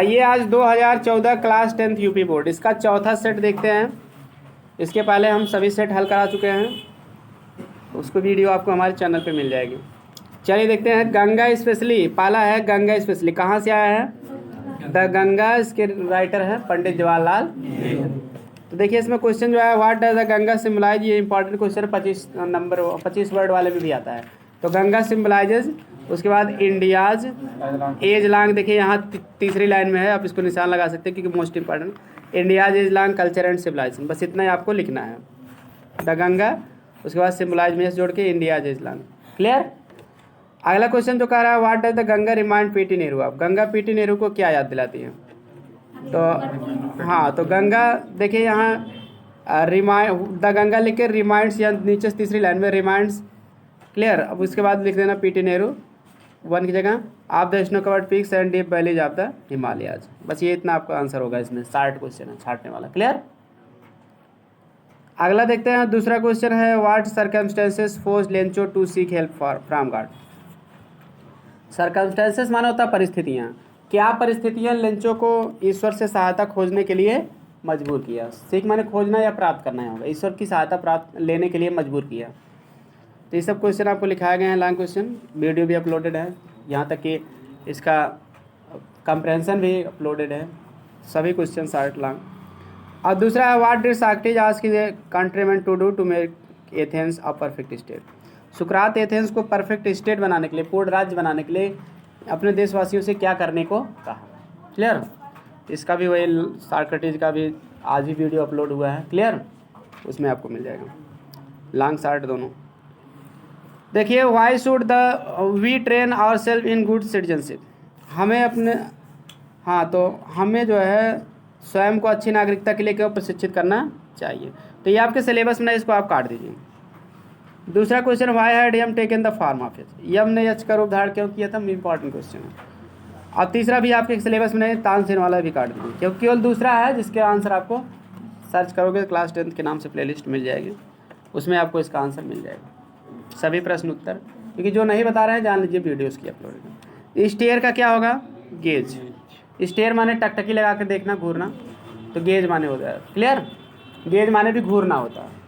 आइए आज 2014 class 10th UP board इसका चौथा सेट देखते हैं। इसके पहले हम सभी सेट हल करा चुके हैं, उसको वीडियो आपको हमारे चैनल पे मिल जाएगी। चलिए देखते हैं। गंगा स्पेशली पहला है, गंगा स्पेशली कहाँ से आया है? द गंगा, इसके राइटर है पंडित जवाहरलाल नेहरू। तो देखिए इसमें क्वेश्चन जो है, what does the Ganga symbolise, ये इंपॉर्टेंट क्वेश्चन 25 वर्ड वाले में भी आता है। तो गंगा सिम्बलाइजेज, उसके बाद इंडियाज एज लॉन्ग, देखिए यहाँ तीसरी लाइन में है, आप इसको निशान लगा सकते हैं क्योंकि most important. India's age long culture and civilisation, बस इतना ही आपको लिखना है। द गंगा, उसके बाद सिम्बलाइज में जोड़ के इंडियाज एज लॉन्ग। क्लियर। अगला क्वेश्चन जो कह रहा है, what does the Ganga remind PT Nehru. आप गंगा पीटी नेहरू को क्या याद दिलाती है? तो हाँ, तो गंगा देखिए यहाँ रिमाइंड, द गंगा लिख के रिमाइंड्स, या नीचे तीसरी लाइन में रिमाइंड्स। क्लियर। अब उसके बाद लिख देना पीटी नेहरू वन की जगह, आप the snow covered peaks and deep valleys of the Himalayas. बस ये इतना आपका आंसर होगा। इसमें 60 क्वेश्चन है छाटने वाला। क्लियर। अगला देखते हैं। दूसरा क्वेश्चन है, what circumstances force Lencho to seek help from God. Circumstances माना होता है परिस्थितियाँ। क्या परिस्थितियाँ लेंचो को ईश्वर से सहायता खोजने के लिए मजबूर किया? सीख माने खोजना या प्राप्त करना होगा, ईश्वर की सहायता प्राप्त लेने के लिए मजबूर किया। तो ये सब क्वेश्चन आपको लिखाए गए हैं, लॉन्ग क्वेश्चन। वीडियो भी अपलोडेड है, यहाँ तक कि इसका कंप्रेंशन भी अपलोडेड है, सभी क्वेश्चन 60 लॉन्ग। और दूसरा है, what did Socrates ask his countryman to do to make Athens a perfect state. सुकरात एथेंस को परफेक्ट स्टेट बनाने के लिए, पूर्ण राज्य बनाने के लिए अपने देशवासियों से क्या करने को कहा? क्लियर। इसका भी वही सॉक्रेटिस का भी आज ही वीडियो अपलोड हुआ है। क्लियर, उसमें आपको मिल जाएगा, लॉन्ग शार्ट दोनों। देखिए, why should the we train our self in good citizenship. हमें अपने, हाँ, तो हमें जो है स्वयं को अच्छी नागरिकता के लिए क्यों प्रशिक्षित करना चाहिए? तो ये आपके सिलेबस में है, इसको आप काट दीजिए। दूसरा question, why had M taken the form of H. M ने यच का रूप धारण क्यों किया था? इंपॉर्टेंट क्वेश्चन है। और तीसरा भी आपके सिलेबस में नहीं, तानसेन वाला भी काट दीजिए, क्योंकि केवल दूसरा है जिसके आंसर आपको सर्च करोगे क्लास 10th के नाम से प्लेलिस्ट मिल जाएगी, उसमें आपको इसका आंसर मिल जाएगा, सभी प्रश्न उत्तर। क्योंकि जो नहीं बता रहे हैं जान लीजिए, वीडियोस की अपलोड। स्टेयर का क्या होगा? गेज। स्टेयर माने टकटकी लगा कर देखना, घूरना, तो गेज माने होता है। क्लियर। गेज माने भी घूरना होता है।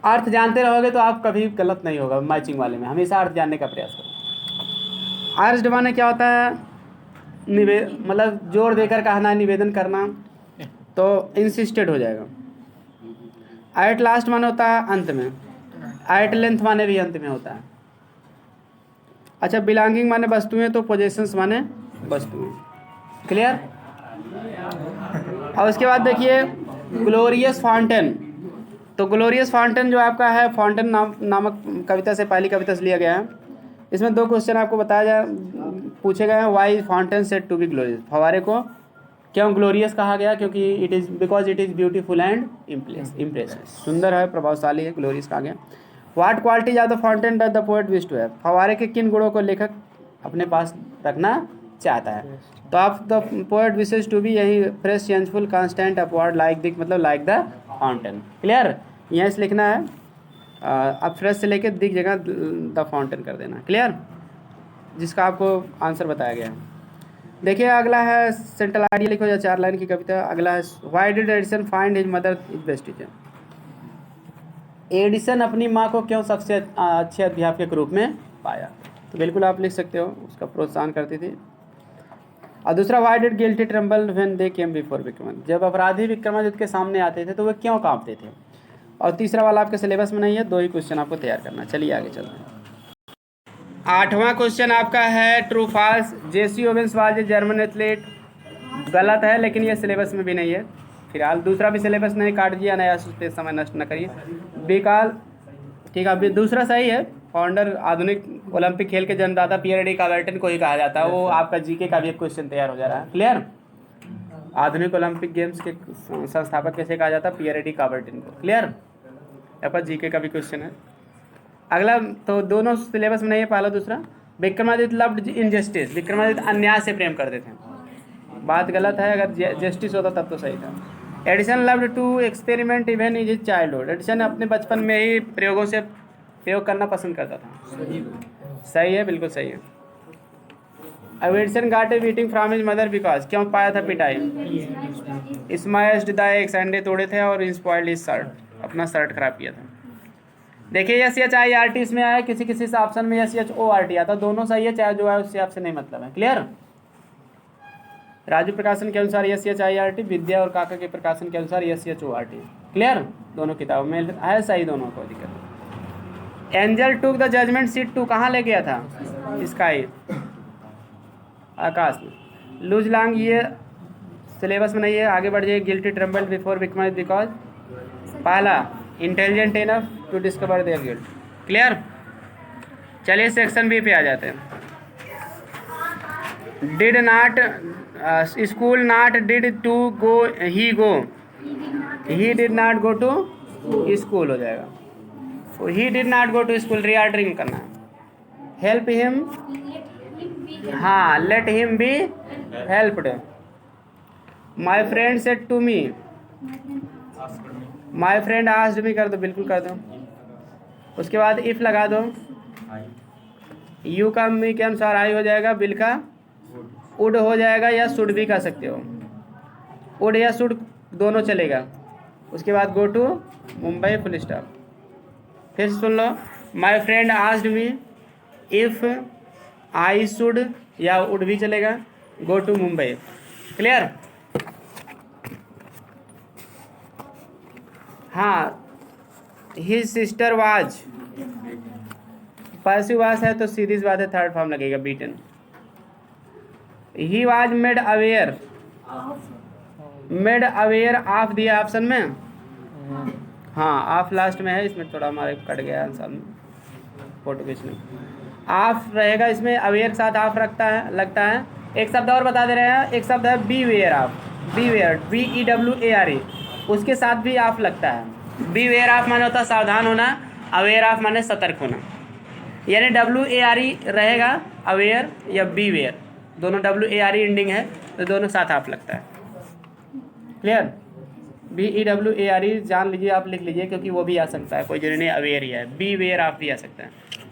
अर्थ जानते रहोगे तो आप कभी गलत नहीं होगा मैचिंग वाले में, हमेशा अर्थ जानने का प्रयास करो। अर्ज्ड माने क्या होता है? मतलब जोर देकर कहना, निवेदन करना, तो इंसिस्टेड हो जाएगा। एट लास्ट माने होता है अंत में। एट लेंथ माने भी अंत में होता है। अच्छा, बिलोंगिंग माने वस्तुएं, तो पोजेशंस माने वस्तुएं। क्लियर। और उसके बाद देखिए, ग्लोरियस फाउंटेन। तो ग्लोरियस फाउंटेन जो आपका है, फाउंटेन नामक कविता से, पहली कविता से लिया गया है। इसमें दो क्वेश्चन आपको पूछे गए हैं। Why fountain said to be glorious. फव्वारे को क्यों ग्लोरियस कहा गया? क्योंकि it is because it is beautiful and impressive, सुंदर है, प्रभावशाली है, ग्लोरियस कहा गया। What qualities of the fountain does the poet wish to have. फव्वारे के किन गुणों को लेखक अपने पास रखना चाहता है? तो आप the poet wishes to be, यही fresh, changeful, constant, upward, like दिख, मतलब लाइक द फाउंटेन। क्लियर। यहाँ से लिखना है, अब फ्रेश से लेकर दिख जगह द फाउंटेन कर देना। क्लियर, जिसका आपको आंसर बताया गया है। देखिए अगला है, सेंट्रल आइडिया लिखो या 4 लाइन की कविता। अगला है, why did Edison find his mother is best teacher. Edison अपनी माँ को क्यों सबसे अच्छे अध्यापक के रूप में पाया? तो बिल्कुल आप लिख सकते हो, उसका प्रोत्साहन करती थी। और दूसरा, why did guilty tremble when they came before Vikramaditya. जब अपराधी विक्रमादित्य के सामने आते थे तो वे क्यों कांपते थे? और तीसरा वाला आपके सिलेबस में नहीं है, 2 ही क्वेश्चन आपको तैयार करना। चलिए आगे चलते हैं। 8वां क्वेश्चन आपका है, true false. Jesse Owens was a German athlete. गलत है, लेकिन ये सिलेबस में भी नहीं है फिलहाल। दूसरा भी सिलेबस नहीं, काट दिया, नया पे समय नष्ट न करिए। बेकाल, ठीक है। अभी दूसरा सही है। फाउंडर, आधुनिक ओलंपिक खेल के जन्मदाता पियर डी काबर्टन को ही कहा जाता है। वो आपका जीके का भी एक क्वेश्चन तैयार हो जा रहा है। क्लियर। आधुनिक ओलंपिक गेम्स के संस्थापक कैसे कहा जाता है? पियर डी काबर्टन को। क्लियर। आपका जीके का भी क्वेश्चन है। अगला, तो दोनों सिलेबस में नहीं है, पहला दूसरा। Vikramaditya loved injustice. विक्रमादित्य अन्याय से प्रेम करते थे, बात गलत है, अगर जस्टिस होता तब तो सही था। Edison loved to experiment even in his childhood. Edison अपने बचपन में ही प्रयोगों से प्रयोग करना पसंद करता था। सही है, बिल्कुल सही है। Evidson got a beating from his mother because, क्यों पाया था पिटाई? स्मैश्ड द एग्स, अंडे तोड़े थे, और स्पॉइल्ड हिज शर्ट, अपना शर्ट खराब किया था। देखिए SHIRT इसमें आया, किसी किसी से ऑप्शन में SHORT आता, दोनों सही है, चाहे जो है उससे आपसे नहीं मतलब है। क्लियर? राजू प्रकाशन के अनुसार SHIRT, विद्या और काका के प्रकाशन के अनुसार SHORT। क्लियर? दोनों किताबों में है सही, दोनों को दिक्कत नहीं। Angel took the judgement seat to, कहाँ ले गया था? स्काई, आकाश में। लूज लॉन्ग, ये सिलेबस में नहीं है, आगे बढ़ जाइए। गिल्टी ट्रम्बल्ड बिफोर बिकॉज, पहला intelligent enough to discover their guilt. Clear? चलिए सेक्शन बी पे आ जाते हैं। Did not school, not did to go, he go, he did not go to school हो जाएगा। He did not go to school, reordering करना है। Help him, हाँ, let him be helped. My friend said to me, my friend asked me कर दो, बिल्कुल कर दो। उसके बाद इफ लगा दो। यू का मी के अनुसार आई हो जाएगा, बिल का उड हो जाएगा, या शुड भी कह सकते हो। उड या शुड दोनों चलेगा। उसके बाद go to Mumbai, full stop. फिर सुन लो, my friend asked me if I should, या उड भी चलेगा, गो टू मुंबई। क्लियर? हाँ, his sister was, passive was है तो सीधी सी बात है, थर्ड फॉर्म लगेगा, beaten. He was made aware, made aware of दिया ऑप्शन में, हाँ ऑफ लास्ट में है, इसमें थोड़ा हमारे कट गया आंसर में, फोटो खींचने। ऑफ रहेगा इसमें, अवेयर के साथ ऑफ रखता है, लगता है। एक शब्द और बता दे रहे हैं, एक शब्द है beware of, beware, BEWARE, उसके साथ भी ऑफ लगता है। बी वेयर ऑफ माने होता है सावधान होना, अवेयर ऑफ माने सतर्क होना, यानी WARE रहेगा, अवेयर या बी वेयर, दोनों WARE एंडिंग है, तो दोनों साथ ऑफ लगता है। क्लियर? BEWARE जान लीजिए, आप लिख लीजिए, क्योंकि वो भी आ सकता है, कोई जरूरी नहीं अवेयर ही है, बी वेयर ऑफ भी आ सकता है,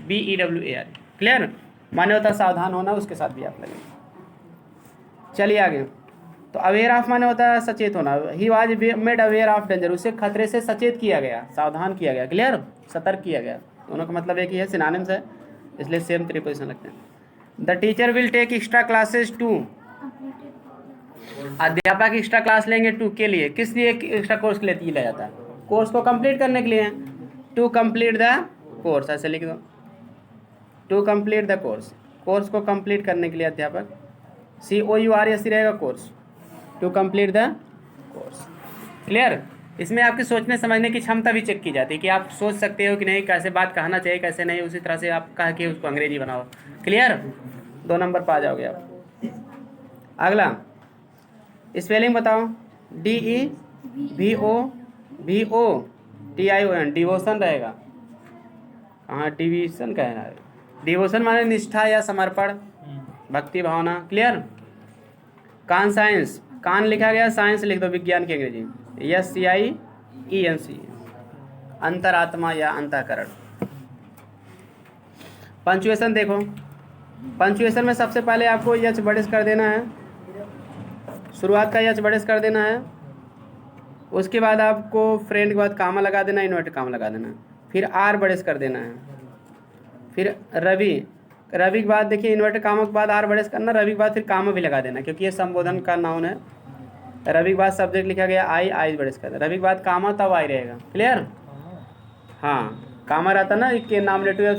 BEWARE। क्लियर? माने होता है सावधान होना, उसके साथ भी आप लगेगा। चलिए आगे। तो अवेयर ऑफ माने होता है सचेत होना। ही was made aware of danger, उसे खतरे से सचेत किया गया, सावधान किया गया। क्लियर? सतर्क किया गया, दोनों का मतलब एक ही है, सिनोनिम्स है, इसलिए सेम प्रीपोजिशन लगते हैं। The teacher will take extra classes to, अध्यापक एक्स्ट्रा क्लास लेंगे टू के लिए, किस लिए एक्स्ट्रा कोर्स के लिए लिया जाता है? कोर्स को कंप्लीट करने के लिए, टू कंप्लीट द कोर्स, ऐसे लिख दो, to complete the course, course को कंप्लीट करने के लिए अध्यापक, COURS रहेगा course, to complete the course. Clear? इसमें आपकी सोचने समझने की क्षमता भी चेक की जाती है कि आप सोच सकते हो कि नहीं, कैसे बात कहना चाहिए, कैसे नहीं, उसी तरह से आप कह के उसको अंग्रेजी बनाओ। क्लियर? 2 नंबर पर आ जाओगे आप। अगला स्पेलिंग बताओ। DEVOTION, डिवोशन रहेगा, हाँ डिवीजन कहना है। डिवोशन माने निष्ठा या समर्पण, भक्ति भावना। क्लियर? कान साइंस, कान लिखा गया, साइंस लिख दो, विज्ञान की अंग्रेजी, SCIENC, अंतरात्मा या अंतःकरण। पंचुएशन देखो, पंचुएशन में सबसे पहले आपको यच बड़े कर देना है, शुरुआत का यच बड़े कर देना है। उसके बाद आपको फ्रेंड के बाद कामा लगा देना, इन्वर्टेड कामा लगा देना, फिर आर बड़े कर देना है, फिर रवि, रवि के बाद देखिए इन्वर्टेड कामा के बाद आर बड़े करना, रवि के बाद फिर कामा भी लगा देना, क्योंकि ये संबोधन का नाउन है। रवि के बाद सब्जेक्ट लिखा गया आई बड़े कर देना, रवि के बाद कामा तब आई रहेगा। क्लियर? हाँ, कामा रहता ना कि नॉमिनेटिव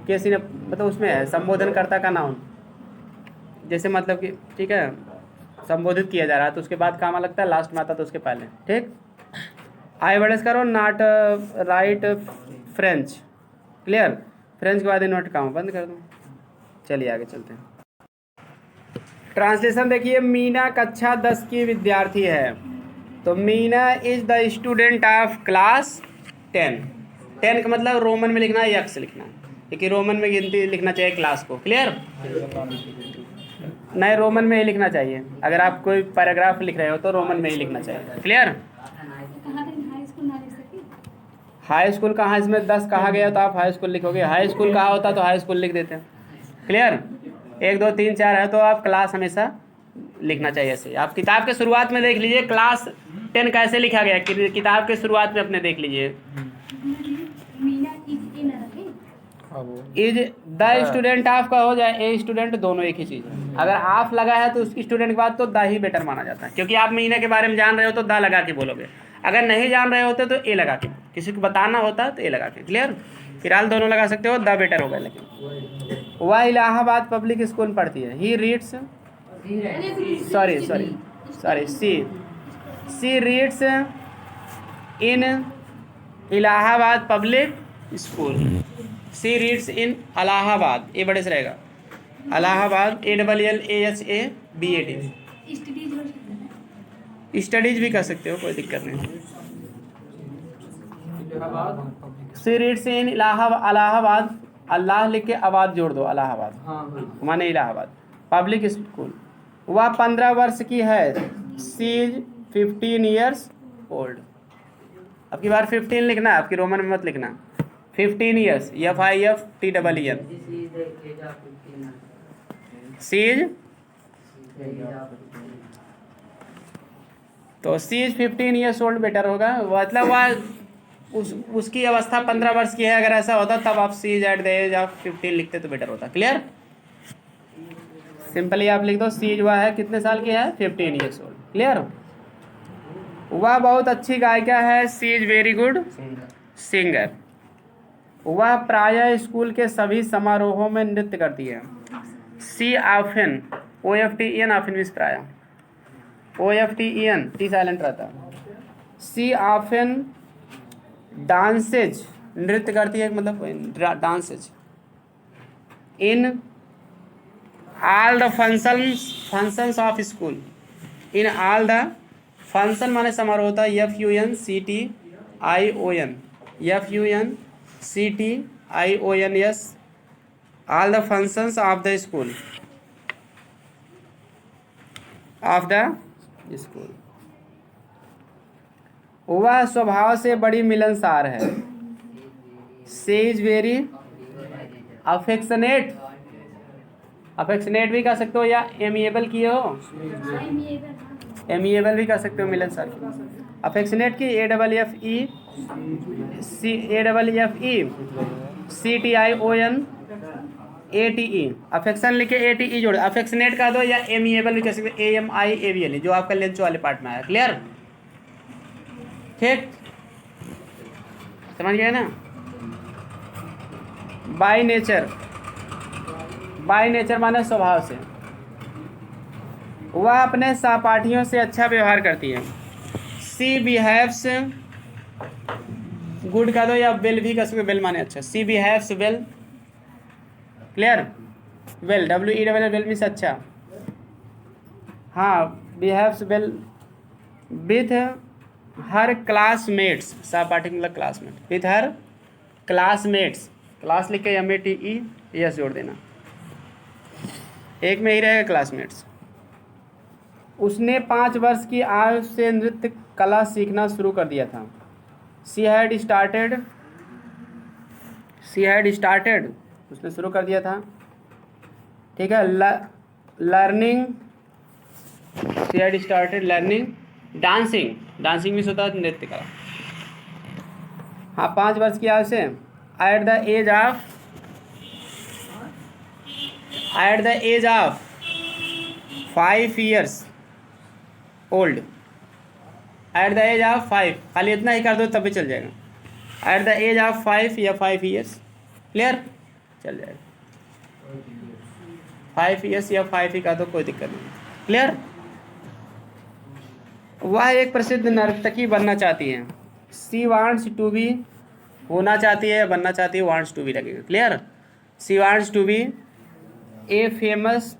किसी ने, मतलब उसमें है संबोधनकर्ता का नाउन, जैसे मतलब कि ठीक है संबोधित किया जा रहा है तो उसके बाद कामा लगता है, लास्ट में आता तो उसके पहले। ठीक, आई बड़े करो, not right French. Clear? French के बाद इन्वर्ट कामा बंद कर दो। चलिए आगे चलते हैं। ट्रांसलेशन देखिए, मीना कक्षा 10 की विद्यार्थी है, तो Meena is the student of class 10। 10 का मतलब रोमन में लिखना है, यक्स लिखना है, क्योंकि रोमन में गिनती लिखना चाहिए क्लास को। क्लियर? नहीं, रोमन में ही लिखना चाहिए, अगर आप कोई पैराग्राफ लिख रहे हो तो रोमन में ही लिखना चाहिए। क्लियर? हाई स्कूल कहाँ, इसमें 10 कहा गया तो आप हाई स्कूल लिखोगे, हाई स्कूल कहा होता तो हाई स्कूल लिख देते हैं। क्लियर? 1 2 3 4 है तो आप क्लास हमेशा लिखना चाहिए ऐसे। आप किताब के शुरुआत में देख लीजिए क्लास 10 कैसे लिखा गया किताब के शुरुआत में अपने देख लीजिए। इज द स्टूडेंट ऑफ का हो जाए ए स्टूडेंट, दोनों एक ही चीज़ है। अगर आप लगा है तो उस स्टूडेंट के बाद तो द ही बेटर माना जाता है, क्योंकि आप महीने के बारे में जान रहे हो तो द लगा के बोलोगे। अगर नहीं जान रहे होते तो ए लगा के, किसी को बताना होता तो ए लगा के। क्लियर? फिलहाल दोनों लगा सकते हो, द बेटर होगा। लेकिन वह इलाहाबाद पब्लिक स्कूल में पढ़ती है। He reads she reads in Allahabad public school. She reads in Allahabad, ए बड़े से रहेगा, इलाहाबाद ALLAHABAD। स्टडीज भी कर सकते हो, कोई दिक्कत नहीं। सी रीड्स इन इलाहाबाद, अल्लाह लिख के आबाद जोड़ दो, इलाहाबाद माने इलाहाबाद पब्लिक स्कूल। वह 15 वर्ष की है। सी इज 15 ईयर्स ओल्ड। अब की बार 15 लिखना है, आपकी रोमन में मत लिखना। 15 ईयर्स, FIFTEEN। सीज तो सीज 15 ईयर्स ओल्ड बेटर होगा। मतलब वह उसकी अवस्था 15 वर्ष की है। अगर ऐसा होता तब आप sees at the age of 15 लिखते तो बेटर होता। क्लियर? सिंपली आप लिख दो सीज वह है कितने साल की है, 15 ईयर्स ओल्ड। क्लियर? वह बहुत अच्छी गायिका है। सी इज वेरी गुड सिंगर। वह प्रायः स्कूल के सभी समारोहों में नृत्य करती है। सी ऑफन, OFTEN, ऑफन मीन्स प्रायः, OFTEN, टी साइलेंट रहता है। सी ऑफन डांसेज, नृत्य करती है मतलब dances. In all the functions of school. In all the function माने समारोह होता है, FUNCTION, yes. All the functions of the school, वह स्वभाव से बड़ी मिलनसार है। सी इज वेरी अफेक्शनेट, अफेक्शनेट भी कह सकते हो या एमिएबल किए हो, एमिएबल भी कह सकते हो मिलनसार। अफेक्शनेट की AFFECTIONATE, अफेक्शन लिखे ATE जोड़े। अफेक्शनेट कह दो या एमिएबल भी कह सकते हो, AMIABL, जो आपका लेंच वाले पार्ट में आया। क्लियर? ठीक, समझ गए ना? बाय नेचर, बाय नेचर माने स्वभाव से। वह अपने सहपाठियों से अच्छा व्यवहार करती है। सी बिहेव्स गुड कह दो या वेल भी कह सकते हो, वेल माने अच्छा। She behaves well. Clear? Well, WEL, well means अच्छा। हाँ, behaves well with her classmates, सहपाठी मतलब classmate. With her classmates, class लिख के MATE यस जोड़ देना, एक में ही रहेगा क्लासमेट्स। उसने 5 वर्ष की आयु से नृत्य कला सीखना शुरू कर दिया था। शी हैड स्टार्टेड, उसने शुरू कर दिया था। ठीक है, learning, she had started learning dancing, dancing भी होता है नृत्य कला। हाँ, 5 वर्ष की आयु से। At the age of 5 years old. At the age of 5, खाली इतना ही कर दो तब भी चल जाएगा। एट द एज ऑफ 5 या 5 years। क्लियर? चल जाएगा। 5 years या 5 ही कर दो, कोई दिक्कत नहीं। क्लियर? वह एक प्रसिद्ध नर्तकी बनना चाहती है। सी वांट्स टू बी, होना चाहती है, बनना चाहती है, वांट्स टू बी लगेगा। Clear? She wants to be a famous.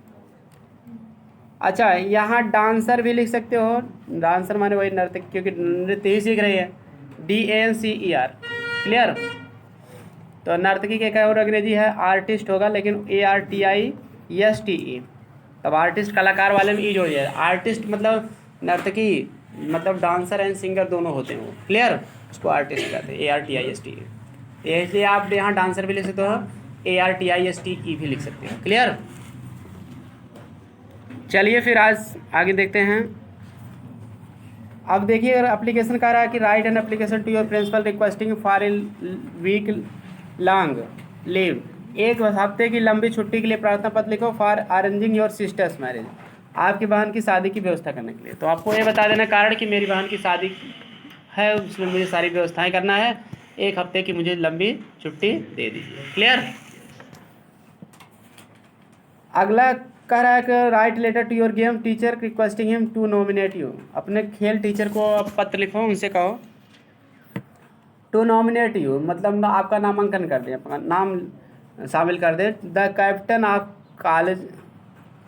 अच्छा, यहाँ डांसर भी लिख सकते हो। डांसर माने वही नर्तकी, क्योंकि नृत्य ही सीख रही है। DANCER। क्लियर? तो नर्तकी के क्या और अंग्रेजी है, आर्टिस्ट होगा, लेकिन ARTISTE। तब आर्टिस्ट कलाकार वाले में ई जोड़ दिया। आर्टिस्ट मतलब नर्तकी, मतलब डांसर एंड सिंगर दोनों होते हैं वो। क्लियर? उसको आर्टिस्ट कहते हैं, ARTISTE। इसलिए आप यहाँ डांसर भी लिख सकते हो, ARTISTE भी लिख सकते हो। क्लियर? चलिए फिर आज आगे देखते हैं। अब देखिए अगर एप्लीकेशन कह रहा है कि write an application to your principal requesting for a week long leave, एक हफ्ते की लंबी छुट्टी के लिए प्रार्थना पत्र लिखो for arranging your sisters marriage, आपकी बहन की शादी की व्यवस्था करने के लिए। तो आपको ये बता देना कारण कि मेरी बहन की शादी है, उसमें मुझे सारी व्यवस्थाएं करना है, एक हफ्ते की मुझे लंबी छुट्टी दे दीजिए। क्लियर। अगला कह रहा है कि write letter to your game teacher requesting him to nominate you, अपने खेल टीचर को पत्र लिखो, उनसे कहो टू नॉमिनेट यू, मतलब आपका नामांकन कर दें, अपना नाम शामिल कर दे, the captain of college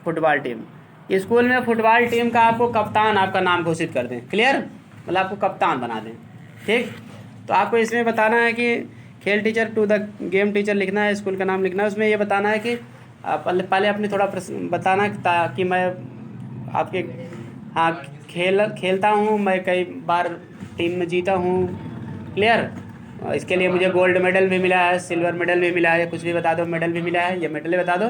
football team, school में फुटबॉल टीम का आपको कप्तान आपका नाम घोषित कर दें। क्लियर, मतलब आपको कप्तान बना दें। ठीक, तो आपको इसमें बताना है कि खेल teacher to the game teacher लिखना है, स्कूल का नाम लिखना है, उसमें ये बताना है कि पहले अपने थोड़ा बताना ताकि मैं आपके हाँ खेलता हूँ, मैं कई बार टीम में जीता हूँ। क्लियर, इसके लिए मुझे गोल्ड मेडल भी मिला है, सिल्वर मेडल भी मिला है, कुछ भी बता दो, मेडल भी मिला है, ये मेडल बता दो।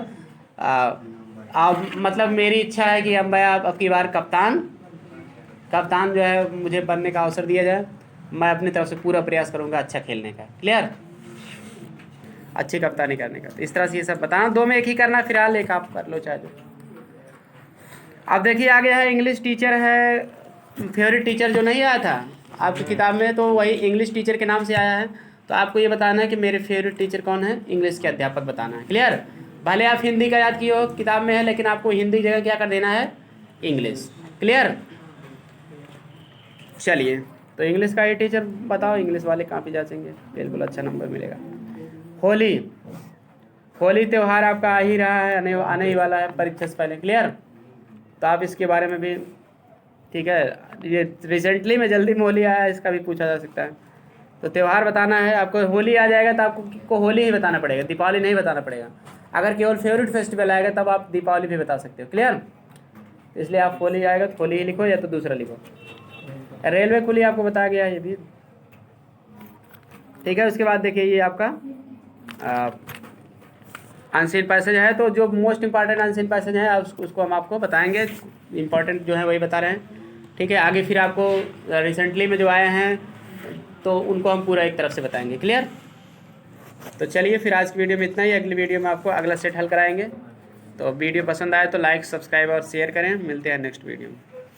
अब मतलब मेरी इच्छा है कि अब मैं अब की बार कप्तान जो है मुझे बनने का अवसर दिया जाए, मैं अपनी तरफ से पूरा प्रयास करूँगा अच्छा खेलने का। क्लियर, अच्छी कप्तानी करने का। तो इस तरह से ये सब बताना, दो में एक ही करना, फिलहाल एक आप कर लो चाहे जो। अब देखिए आगे है इंग्लिश टीचर है, फेवरेट टीचर जो नहीं आया था आपकी किताब में, तो वही इंग्लिश टीचर के नाम से आया है। तो आपको ये बताना है कि मेरे फेवरेट टीचर कौन है, इंग्लिश के अध्यापक बताना है। क्लियर, भले आप हिंदी का याद किए हो किताब में है, लेकिन आपको हिंदी जगह क्या कर देना है, इंग्लिश। क्लियर, चलिए तो इंग्लिश का ये टीचर बताओ, इंग्लिश वाले कहाँ पे जाएंगे, बिल्कुल अच्छा नंबर मिलेगा। होली त्यौहार आपका आ ही रहा है, आने ही वाला है परीक्षा से पहले। क्लियर, तो आप इसके बारे में भी, ठीक है, ये रिसेंटली में जल्दी में होली आया है, इसका भी पूछा जा सकता है। तो त्यौहार बताना है आपको, होली आ जाएगा तो आपको होली ही बताना पड़ेगा, दीपावली नहीं बताना पड़ेगा। अगर केवल फेवरेट फेस्टिवल आएगा तब आप दीपावली भी बता सकते हो। क्लियर, इसलिए आप होली आएगा तो होली ही लिखो या तो दूसरा लिखो। रेलवे खुली आपको बताया गया है ये भी, ठीक है। उसके बाद देखिए ये आपका अनसीन पैसेज है, तो जो मोस्ट इंपॉर्टेंट अनसीन पैसेज है उसको हम आपको बताएंगे, इंपॉर्टेंट जो है वही बता रहे हैं। ठीक है, आगे फिर आपको रिसेंटली में जो आए हैं तो उनको हम पूरा एक तरफ से बताएंगे। क्लियर, तो चलिए फिर आज की वीडियो में इतना ही, अगली वीडियो में आपको अगला सेट हल कराएंगे। तो वीडियो पसंद आए तो लाइक सब्सक्राइब और शेयर करें, मिलते हैं नेक्स्ट वीडियो में।